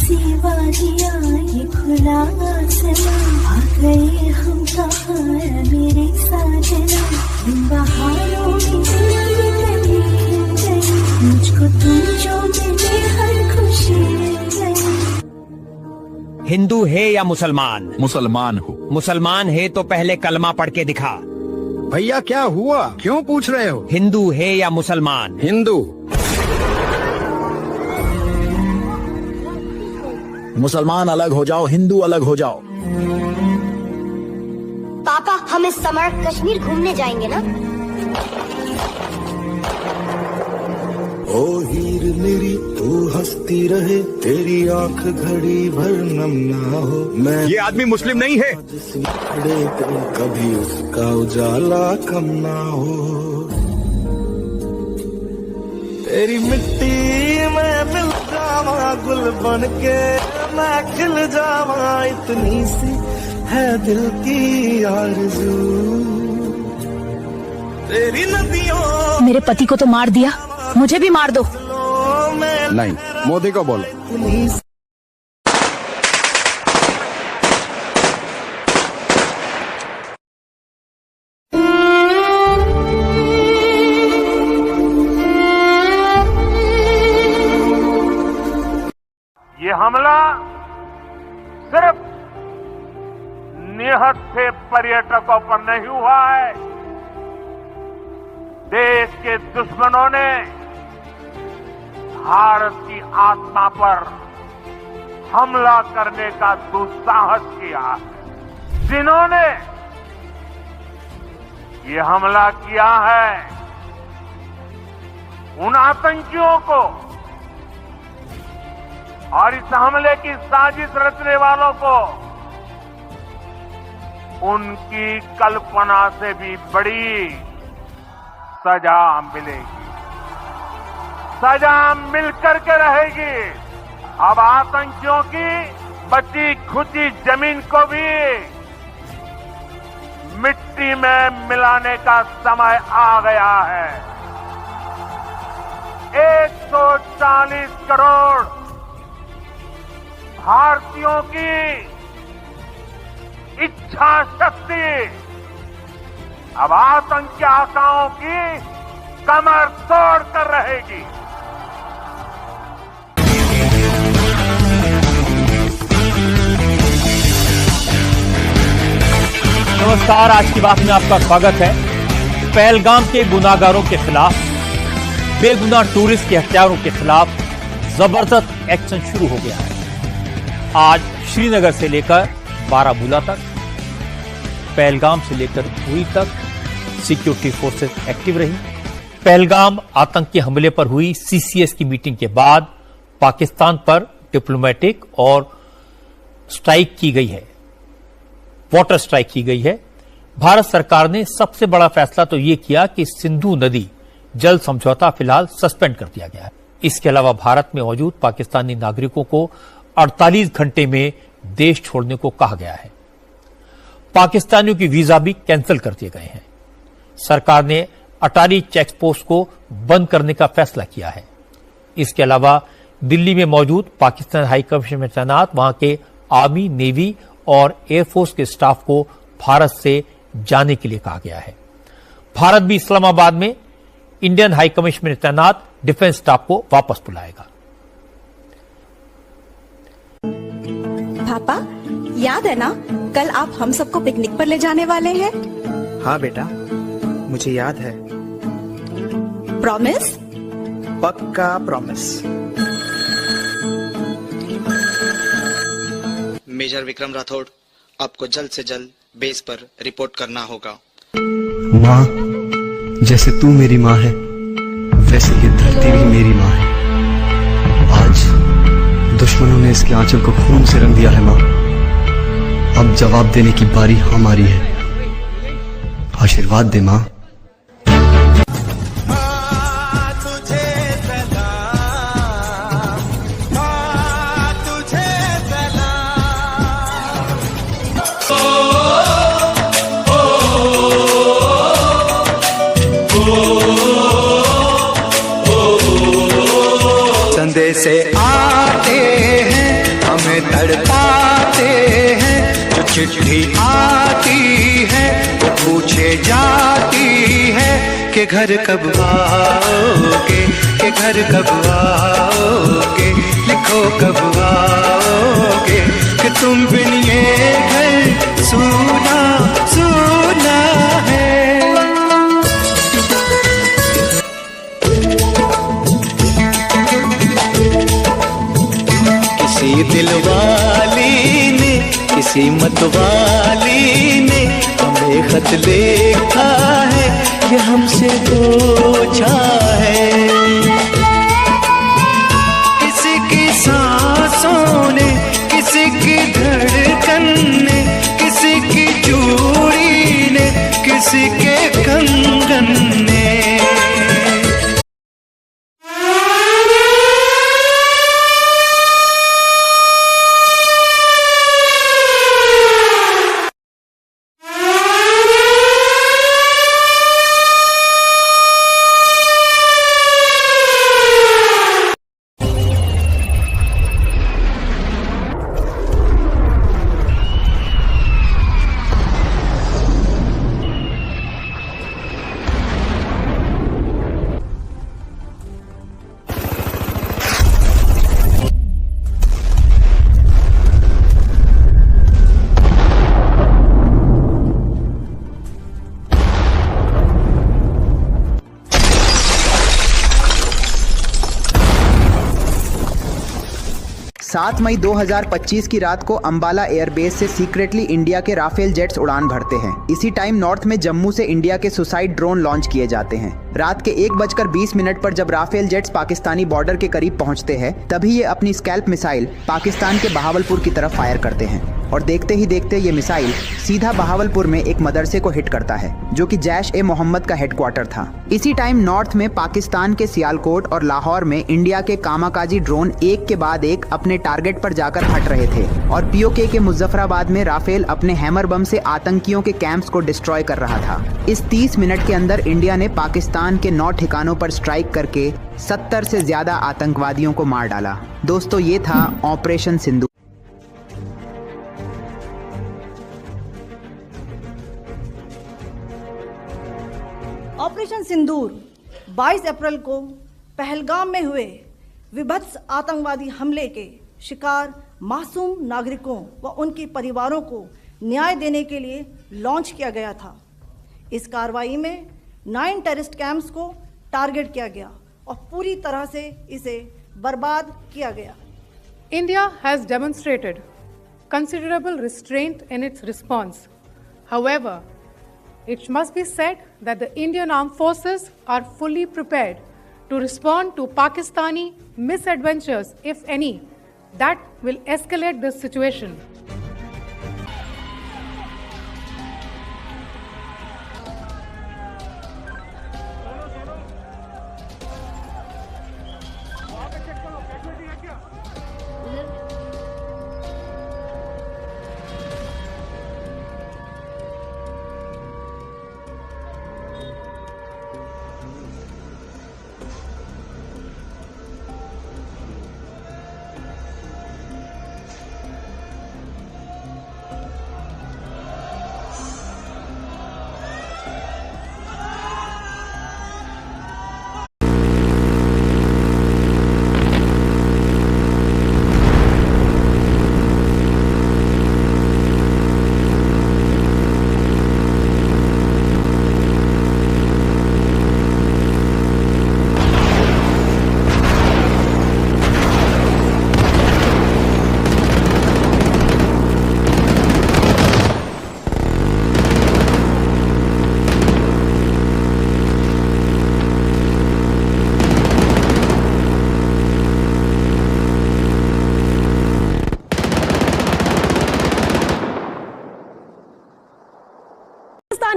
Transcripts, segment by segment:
सी वादियाँ ये खुला आसमां, आ गए हम कहाँ मेरे साजना, इन बहारों में ये कली खिल गई, मुझको तुम जो मिले हर खुशी मिल गई। हिंदू है या मुसलमान? मुसलमान हूँ। मुसलमान है तो पहले कलमा पढ़ के दिखा। भैया क्या हुआ, क्यों पूछ रहे हो? हिंदू है या मुसलमान? हिंदू। मुसलमान अलग हो जाओ, हिंदू अलग हो जाओ। पापा हम इस समर कश्मीर घूमने जाएंगे ना? ओ हीर मेरी तू हंसती रहे, तेरी आंख घड़ी भर नम ना हो। मैं ये आदमी मुस्लिम नहीं है। खड़े कभी उसका उजाला कम ना हो। तेरी मिट्टी में मिल जावा गुल बन के, मैं खिल जावा इतनी सी है दिल की आरज़ू। तेरी नदियों मेरे पति को तो मार दिया, मुझे भी मार दो। नहीं, मोदी को बोलो। ये हमला सिर्फ निहत्थे पर्यटकों पर नहीं हुआ है, देश के दुश्मनों ने भारत की आत्मा पर हमला करने का दुस्साहस किया। जिन्होंने ये हमला किया है, उन आतंकियों को और इस हमले की साजिश रचने वालों को उनकी कल्पना से भी बड़ी सजा मिलेगी। सजा मिलकर के रहेगी। अब आतंकियों की बची खुची जमीन को भी मिट्टी में मिलाने का समय आ गया है। 140 करोड़ भारतीयों की इच्छा शक्ति अब आतंकी आशाओं की कमर तोड़ कर रहेगी। नमस्कार, आज की बात में आपका स्वागत है। पहलगाम के गुनाहगारों के खिलाफ, बेगुनाह टूरिस्ट के हत्यारों के खिलाफ जबरदस्त एक्शन शुरू हो गया है। आज श्रीनगर से लेकर बारामूला तक, पहलगाम से लेकर उरी तक सिक्योरिटी फोर्सेस एक्टिव रही। पहलगाम आतंकी हमले पर हुई सीसीएस की मीटिंग के बाद पाकिस्तान पर डिप्लोमेटिक और स्ट्राइक की गई है, वाटर स्ट्राइक की गई है। भारत सरकार ने सबसे बड़ा फैसला तो यह किया कि सिंधु नदी जल समझौता फिलहाल सस्पेंड कर दिया गया है। इसके अलावा भारत में मौजूद पाकिस्तानी नागरिकों को 48 घंटे में देश छोड़ने को कहा गया है। पाकिस्तानियों की वीजा भी कैंसिल कर दिए गए हैं। सरकार ने अटारी चेक पोस्ट को बंद करने का फैसला किया है। इसके अलावा दिल्ली में मौजूद पाकिस्तान हाई कमीशन में तैनात वहां के आर्मी, नेवी और एयरफोर्स के स्टाफ को भारत से जाने के लिए कहा गया है। भारत भी इस्लामाबाद में इंडियन हाई कमीशन में तैनात डिफेंस स्टाफ को वापस बुलाएगा। पापा, याद है ना कल आप हम सबको पिकनिक पर ले जाने वाले हैं? हाँ बेटा, मुझे याद है। प्रॉमिस? पक्का प्रॉमिस। मेजर विक्रम राठौड़, आपको जल्द से जल्द बेस पर रिपोर्ट करना होगा। माँ, जैसे तू मेरी माँ है, वैसे ये धरती भी मेरी माँ है। आज दुश्मनों ने इसके आंचल को खून से रंग दिया है माँ। अब जवाब देने की बारी हमारी है। आशीर्वाद दे माँ। संदेश आते हैं आते हैं, जो चिट्ठी आती है वो पूछे जाती है कि घर कब आओगे, कि घर कब आओगे, लिखो कब आओगे, कि तुम बिन ये घर सूना सूना है। किसी दिलवाली ने, किसी मतवाली ने हमें खत लिखा है, ये हमसे पूछा है। किसी की सांसों ने, किसी की धड़कन ने, किसी की चूड़ी ने, किसी के कंगन ने। सात मई 2025 की रात को अंबाला एयरबेस से सीक्रेटली इंडिया के राफेल जेट्स उड़ान भरते हैं। इसी टाइम नॉर्थ में जम्मू से इंडिया के सुसाइड ड्रोन लॉन्च किए जाते हैं। रात के 1:20 पर जब राफेल जेट्स पाकिस्तानी बॉर्डर के करीब पहुंचते हैं, तभी ये अपनी स्कैल्प मिसाइल पाकिस्तान के बहावलपुर की तरफ फायर करते हैं और देखते ही देखते ये मिसाइल सीधा बहावलपुर में एक मदरसे को हिट करता है, जो कि जैश-ए-मोहम्मद का हेडक्वार्टर था। इसी टाइम नॉर्थ में पाकिस्तान के सियालकोट और लाहौर में इंडिया के कामाकाजी ड्रोन एक के बाद एक अपने टारगेट पर जाकर हट रहे थे और पीओके के मुजफ्फराबाद में राफेल अपने हैमर बम से आतंकियों के कैंप्स को डिस्ट्रॉय कर रहा था। इस 30 मिनट के अंदर इंडिया ने पाकिस्तान के 9 ठिकानों पर स्ट्राइक करके 70 से ज्यादा आतंकवादियों को मार डाला। दोस्तों, ये था ऑपरेशन सिंदूर। ऑपरेशन सिंदूर 22 अप्रैल को पहलगाम में हुए विभत्स आतंकवादी हमले के शिकार मासूम नागरिकों व उनके परिवारों को न्याय देने के लिए लॉन्च किया गया था। इस कार्रवाई में 9 टेररिस्ट कैंप्स को टारगेट किया गया और पूरी तरह से इसे बर्बाद किया गया। India has demonstrated considerable restraint in its response. However, it must be said that the Indian armed forces are fully prepared to respond to Pakistani misadventures, if any, that will escalate this situation.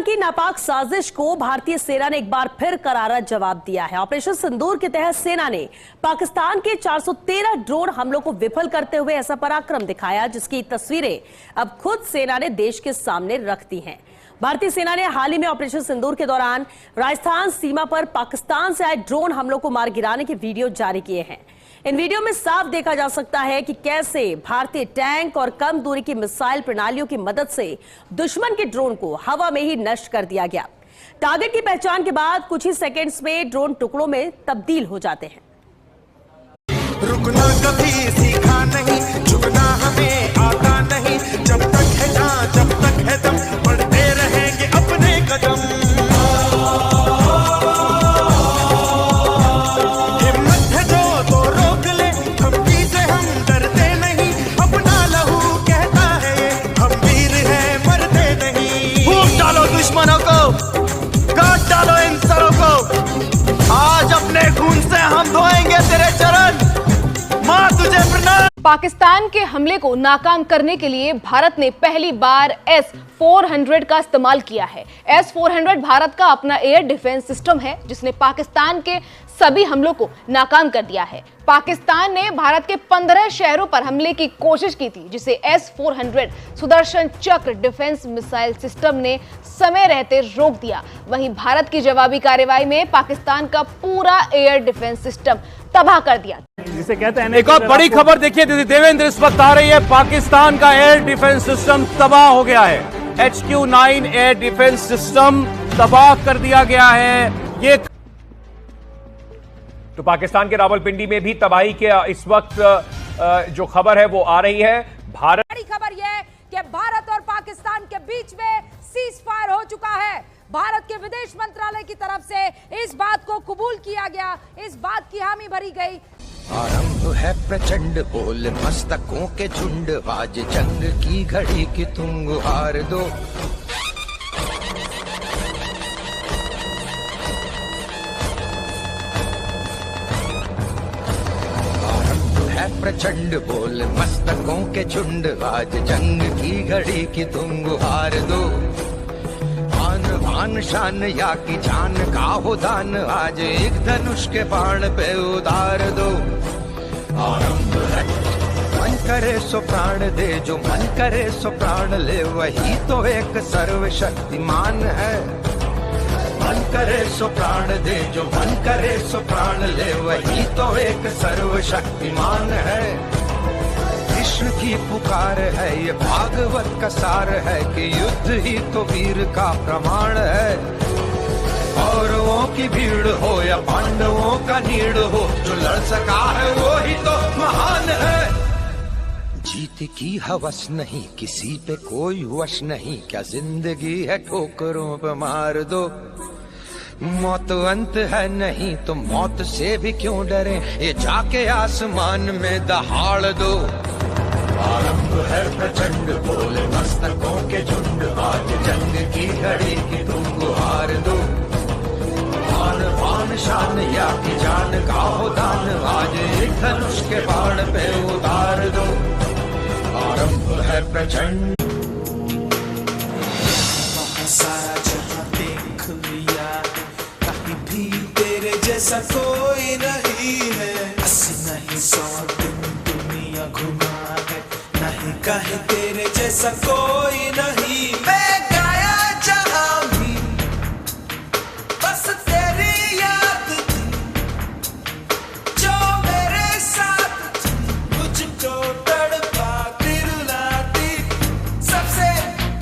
की नापाक साजिश को भारतीय सेना ने एक बार फिर करारा जवाब दिया है। ऑपरेशन सिंदूर के तहत सेना ने पाकिस्तान के 413 ड्रोन हमलों को विफल करते हुए ऐसा पराक्रम दिखाया, जिसकी तस्वीरें अब खुद सेना ने देश के सामने रख दी हैं। भारतीय सेना ने हाल ही में ऑपरेशन सिंदूर के दौरान राजस्थान सीमा पर पाकिस्तान से आए ड्रोन हमलों को मार गिराने के वीडियो जारी किए हैं। इन वीडियो में साफ देखा जा सकता है कि कैसे भारतीय टैंक और कम दूरी की मिसाइल प्रणालियों की मदद से दुश्मन के ड्रोन को हवा में ही नष्ट कर दिया गया। टारगेट की पहचान के बाद कुछ ही सेकंड्स में ड्रोन टुकड़ों में तब्दील हो जाते हैं। रुकना कभी सीखा नहीं, झुकना हमें आता नहीं, जब तक है जान जब तक है दम बढ़ते रहेंगे अपने कदम। हिम्मत है जो तो रोक ले, धमकी से हम डरते नहीं, अपना लहू कहता है ये हम वीर हैं मरते नहीं। फूंक डालो दुश्मनों को, काट डालो इन सरों को, आज अपने खून से हम धोएंगे तेरे चरण। मां तुझे प्रणाम। पाकिस्तान के हमले को नाकाम करने के लिए भारत ने पहली बार S-400 का इस्तेमाल किया है। S-400 भारत का अपना एयर डिफेंस सिस्टम है जिसने पाकिस्तान के सभी हमलों को नाकाम कर दिया है। पाकिस्तान ने भारत के 15 शहरों पर हमले की कोशिश की थी जिसे S-400 सुदर्शन चक्र डिफेंस मिसाइल सिस्टम ने समय रहते रोक दिया। वहीं भारत की जवाबी कार्रवाई में पाकिस्तान का पूरा एयर डिफेंस सिस्टम तबाह कर दिया। जिसे कहते हैं एक और बड़ी खबर देखिए देवेंद्र इस वक्त आ रही है, पाकिस्तान का एयर डिफेंस सिस्टम तबाह हो गया है। HQ-9 एयर डिफेंस सिस्टम तबाह कर दिया गया है। ये तो पाकिस्तान के रावलपिंडी में भी तबाही के इस वक्त जो खबर है वो आ रही है। भारत बड़ी खबर यह है कि भारत और पाकिस्तान के बीच में सीज फायर हो चुका है। भारत के विदेश मंत्रालय की तरफ से इस बात को कबूल किया गया, इस बात की हामी भरी गई। आरंभ है प्रचंड बोल मस्तकों के झुंड, आज जंग की घड़ी की तुम गुहार दो। आरंभ है प्रचंड बोल मस्तकों के झुंड, आज जंग की घड़ी की तुम गुहार दो। आन शान या की जान का हो दान, आज एक धनुष के बाण पे उतार दो। आरंभ है मन करे सो प्राण दे, जो मन करे सो प्राण ले, वही तो एक सर्वशक्तिमान है। मन करे सो प्राण दे, जो मन करे सो प्राण ले, वही तो एक सर्वशक्तिमान है। कृष्ण की पुकार है, ये भागवत का सार है कि युद्ध ही तो वीर का प्रमाण है। कौरवों की भीड़ हो या पांडवों का नीड़ हो, जो लड़ सका है वो ही तो महान है। जीत की हवस नहीं, किसी पे कोई वश नहीं, क्या जिंदगी है ठोकरों पे मार दो। मौत अंत है नहीं तो मौत से भी क्यों डरे, ये जाके आसमान में दहाड़ दो। आरंभ है प्रचंड बोले मस्तकों के झुंड, आज जंग की घड़ी की तुम गुहार दो। आन बान शान या की जान का हो दान, आज एक धनुष के बाण पे उतार दो। आरंभ है प्रचंड। सारा जहां देख लिया, कहीं भी तेरे जैसा कोई नहीं है। 80 नहीं 100 दिन दुनिया घुमा है, नहीं कहीं तेरे जैसा कोई नहीं। मैं गाया जहां भी बस तेरी याद थी, जो मेरे साथ थी, मुझको तड़पा दिलाती। सबसे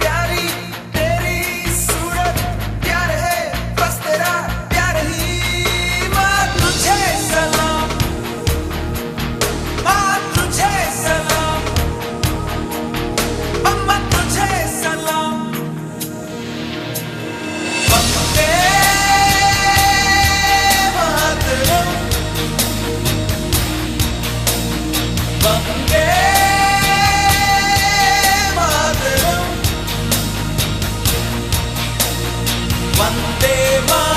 प्यारी तेरी सूरत, प्यार है बस तेरा प्यार ही। माँ तुझे सलाम, माँ तुझे सलाम, अम्मा तुझे सलाम। वंदे मातरम, वंदे मातरम, वंदे मातरम।